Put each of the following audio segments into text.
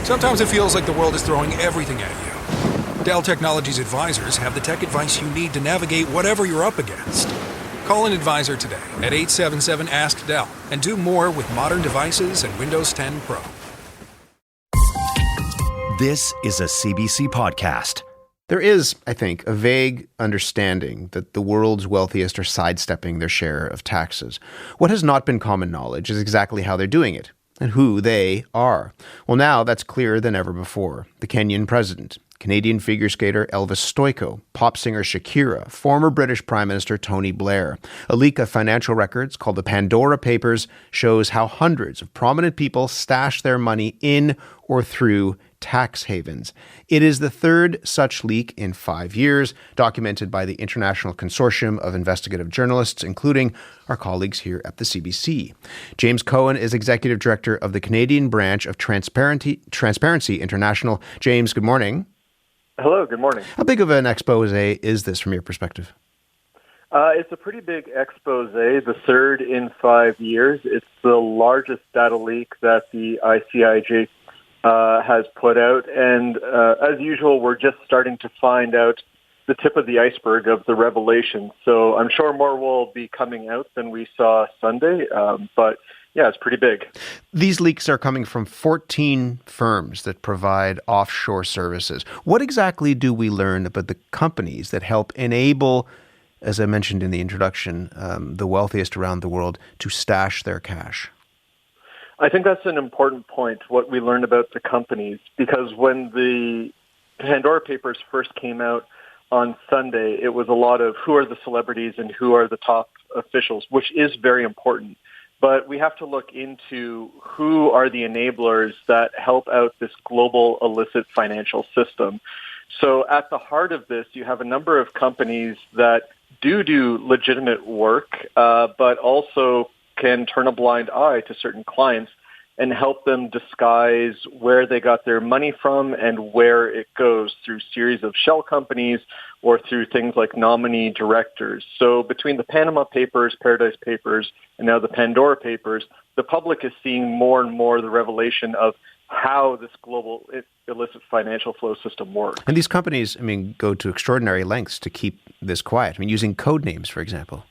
Sometimes it feels like the world is throwing everything at you. Dell Technologies advisors have the tech advice you need to navigate whatever you're up against. Call an advisor today at 877-ASK-DELL and do more with modern devices and Windows 10 Pro. This is a CBC podcast. There is, I think, a vague understanding that the world's wealthiest are sidestepping their share of taxes. What has not been common knowledge is exactly how they're doing it and who they are. Well, now that's clearer than ever before. The Kenyan president, Canadian figure skater Elvis Stojko, pop singer Shakira, former British Prime Minister Tony Blair. A leak of financial records called the Pandora Papers shows how hundreds of prominent people stash their money in or through tax havens. It is the third such leak in 5 years, documented by the International Consortium of Investigative Journalists, including our colleagues here at the CBC. James Cohen is Executive Director of the Canadian branch of Transparency International. James, good morning. Hello, good morning. How big of an expose is this from your perspective? It's a pretty big expose, the third in 5 years. It's the largest data leak that the ICIJ has put out. And as usual, we're just starting to find out the tip of the iceberg of the revelation. So I'm sure more will be coming out than we saw Sunday. But yeah, it's pretty big. These leaks are coming from 14 firms that provide offshore services. What exactly do we learn about the companies that help enable, as I mentioned in the introduction, the wealthiest around the world to stash their cash? I think that's an important point, what we learned about the companies, because when the Pandora Papers first came out on Sunday, it was a lot of who are the celebrities and who are the top officials, which is very important. But we have to look into who are the enablers that help out this global illicit financial system. So at the heart of this, you have a number of companies that do legitimate work, but also can turn a blind eye to certain clients and help them disguise where they got their money from and where it goes through series of shell companies or through things like nominee directors. So between the Panama Papers, Paradise Papers, and now the Pandora Papers, the public is seeing more and more the revelation of how this global illicit financial flow system works. And these companies, go to extraordinary lengths to keep this quiet. Using code names, for example.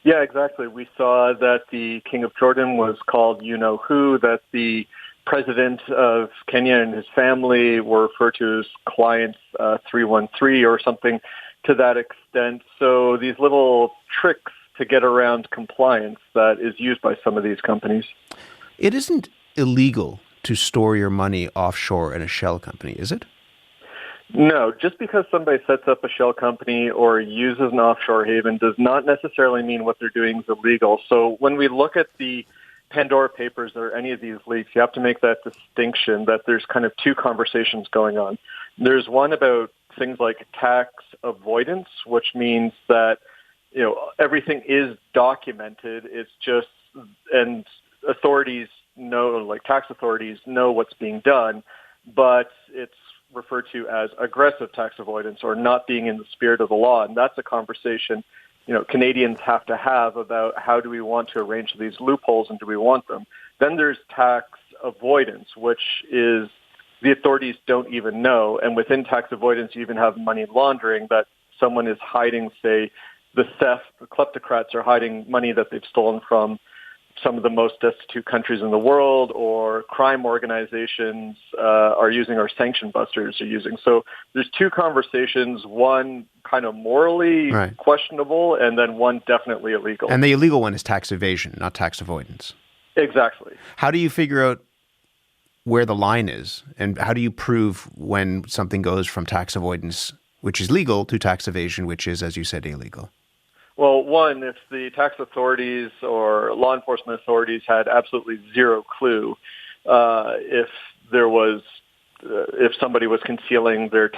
Yeah, exactly. We saw that the King of Jordan was called you-know-who, that the president of Kenya and his family were referred to as clients 313 or something to that extent. So these little tricks to get around compliance that is used by some of these companies. It isn't illegal to store your money offshore in a shell company, is it? No, just because somebody sets up a shell company or uses an offshore haven does not necessarily mean what they're doing is illegal. So when we look at the Pandora Papers or any of these leaks, you have to make that distinction that there's kind of two conversations going on. There's one about things like tax avoidance, which means that, everything is documented. It's just, and authorities know, like tax authorities know what's being done, but it's referred to as aggressive tax avoidance or not being in the spirit of the law. And that's a conversation, Canadians have to have about how do we want to arrange these loopholes and do we want them. Then there's tax avoidance, which is the authorities don't even know. And within tax avoidance, you even have money laundering, that someone is hiding, say, the kleptocrats are hiding money that they've stolen from some of the most destitute countries in the world, or crime organizations are using, or sanction busters are using. So there's two conversations, one kind of morally questionable, and then one definitely illegal. And the illegal one is tax evasion, not tax avoidance. Exactly. How do you figure out where the line is? And how do you prove when something goes from tax avoidance, which is legal, to tax evasion, which is, as you said, illegal? Well, one, if the tax authorities or law enforcement authorities had absolutely zero clue if somebody was concealing their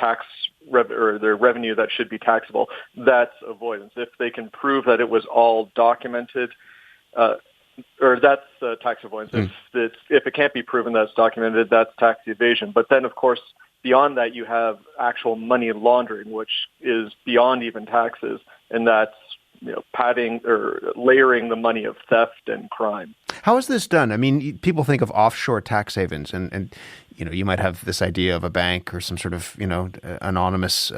or their revenue that should be taxable, that's avoidance. If they can prove that it was all documented, or that's tax avoidance. If it can't be proven that it's documented, that's tax evasion. But then, of course, beyond that, you have actual money laundering, which is beyond even taxes, and that's padding or layering the money of theft and crime. How is this done? I mean, people think of offshore tax havens, and you might have this idea of a bank or some sort of anonymous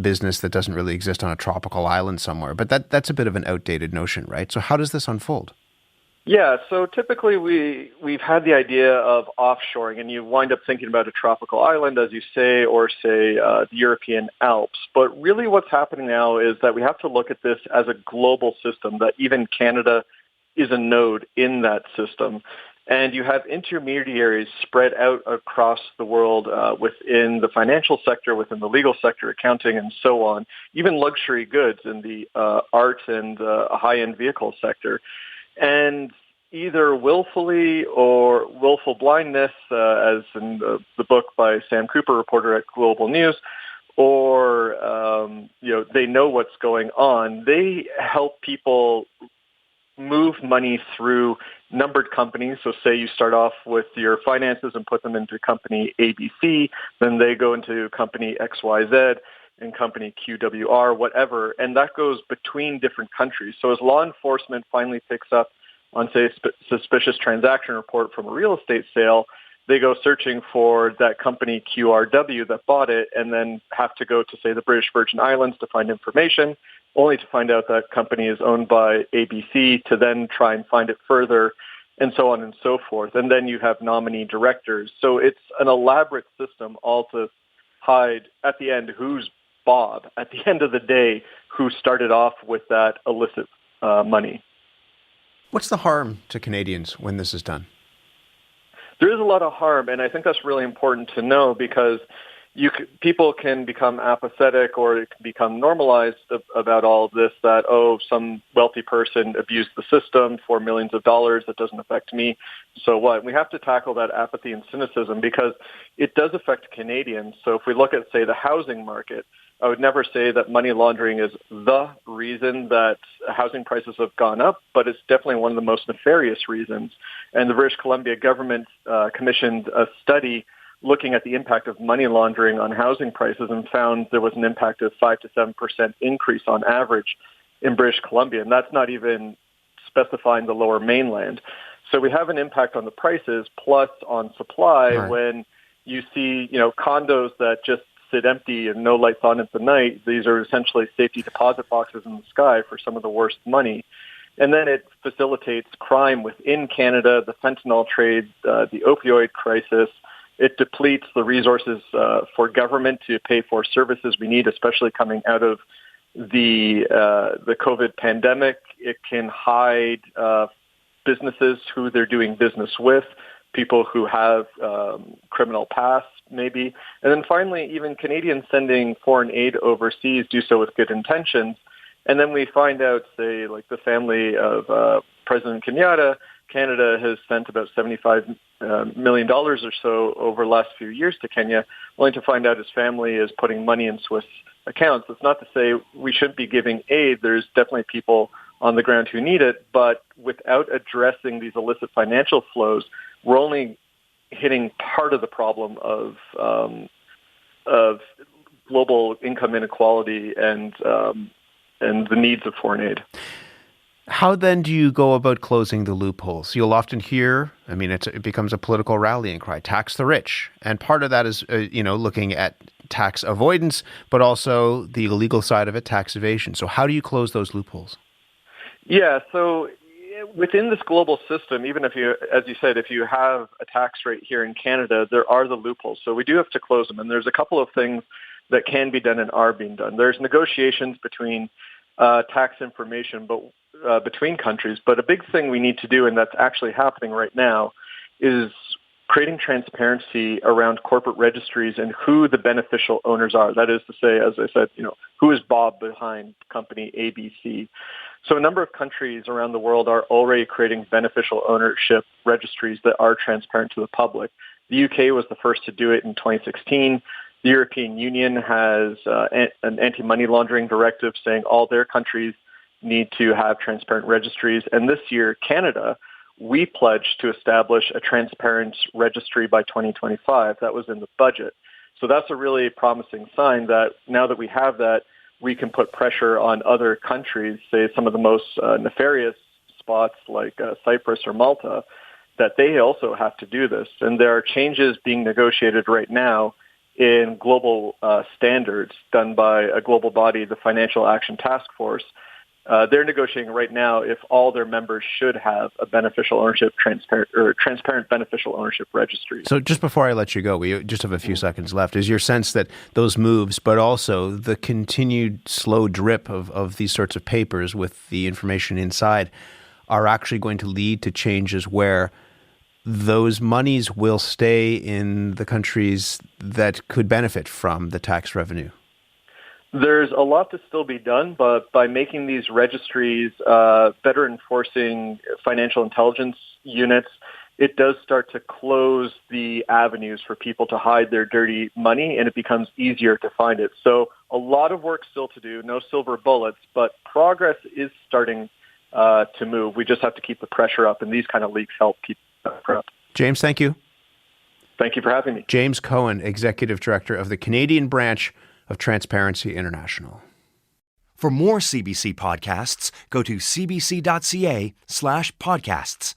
business that doesn't really exist on a tropical island somewhere. But that's a bit of an outdated notion, right? So how does this unfold? Yeah, so typically we've had the idea of offshoring, and you wind up thinking about a tropical island, as you say, or say the European Alps. But really what's happening now is that we have to look at this as a global system, that even Canada is a node in that system. And you have intermediaries spread out across the world within the financial sector, within the legal sector, accounting, and so on, even luxury goods in the art and high-end vehicle sector. And either willfully or willful blindness, as in the book by Sam Cooper, reporter at Global News, or they know what's going on. They help people move money through numbered companies. So say you start off with your finances and put them into company ABC, then they go into company XYZ and company QWR, whatever, and that goes between different countries. So as law enforcement finally picks up on, say, suspicious transaction report from a real estate sale, they go searching for that company QRW that bought it and then have to go to, say, the British Virgin Islands to find information, only to find out that company is owned by ABC, to then try and find it further, and so on and so forth. And then you have nominee directors. So it's an elaborate system, all to hide, at the end, who's Bob, at the end of the day, who started off with that illicit money. What's the harm to Canadians when this is done? There is a lot of harm, and I think that's really important to know, because people can become apathetic, or it can become normalized about all of this, that, some wealthy person abused the system for millions of dollars, that doesn't affect me, so what? We have to tackle that apathy and cynicism, because it does affect Canadians. So if we look at, say, the housing market, I would never say that money laundering is the reason that housing prices have gone up, but it's definitely one of the most nefarious reasons. And the British Columbia government commissioned a study looking at the impact of money laundering on housing prices, and found there was an impact of 5 to 7% increase on average in British Columbia. And that's not even specifying the Lower Mainland. So we have an impact on the prices, plus on supply, right, when you see, condos that just sit empty and no lights on at the night. These are essentially safety deposit boxes in the sky for some of the worst money. And then it facilitates crime within Canada, the fentanyl trade, the opioid crisis. It depletes the resources for government to pay for services we need, especially coming out of the COVID pandemic. It can hide businesses who they're doing business with, people who have criminal pasts, maybe. And then finally, even Canadians sending foreign aid overseas do so with good intentions. And then we find out, say, like the family of President Kenyatta, Canada has sent about $75 million or so over the last few years to Kenya, only to find out his family is putting money in Swiss accounts. That's not to say we shouldn't be giving aid. There's definitely people on the ground who need it, but without addressing these illicit financial flows, we're only hitting part of the problem of global income inequality and the needs of foreign aid. How then do you go about closing the loopholes? You'll often hear, it becomes a political rallying cry, tax the rich. And part of that is, looking at tax avoidance, but also the illegal side of it, tax evasion. So how do you close those loopholes? Yeah, so within this global system, even if you, as you said, if you have a tax rate here in Canada, there are the loopholes. So we do have to close them. And there's a couple of things that can be done and are being done. There's negotiations between tax information between countries. But a big thing we need to do, and that's actually happening right now, is creating transparency around corporate registries and who the beneficial owners are. That is to say, as I said, who is Bob behind company ABC? So a number of countries around the world are already creating beneficial ownership registries that are transparent to the public. The UK was the first to do it in 2016. The European Union has an anti-money laundering directive saying all their countries need to have transparent registries. And this year, Canada, we pledged to establish a transparent registry by 2025. That was in the budget. So that's a really promising sign that now that we have that, we can put pressure on other countries, say some of the most nefarious spots like Cyprus or Malta, that they also have to do this. And there are changes being negotiated right now in global standards done by a global body, the Financial Action Task Force. They're negotiating right now if all their members should have a beneficial ownership transparent beneficial ownership registry. So just before I let you go, we just have a few seconds left. Is your sense that those moves, but also the continued slow drip of these sorts of papers with the information inside, are actually going to lead to changes where those monies will stay in the countries that could benefit from the tax revenue? There's a lot to still be done, but by making these registries better enforcing financial intelligence units, it does start to close the avenues for people to hide their dirty money, and it becomes easier to find it. So a lot of work still to do, no silver bullets, but progress is starting to move. We just have to keep the pressure up, and these kind of leaks help keep that pressure up. James, thank you. Thank you for having me. James Cohen, Executive Director of the Canadian branch of Transparency International. For more CBC podcasts, go to cbc.ca/podcasts.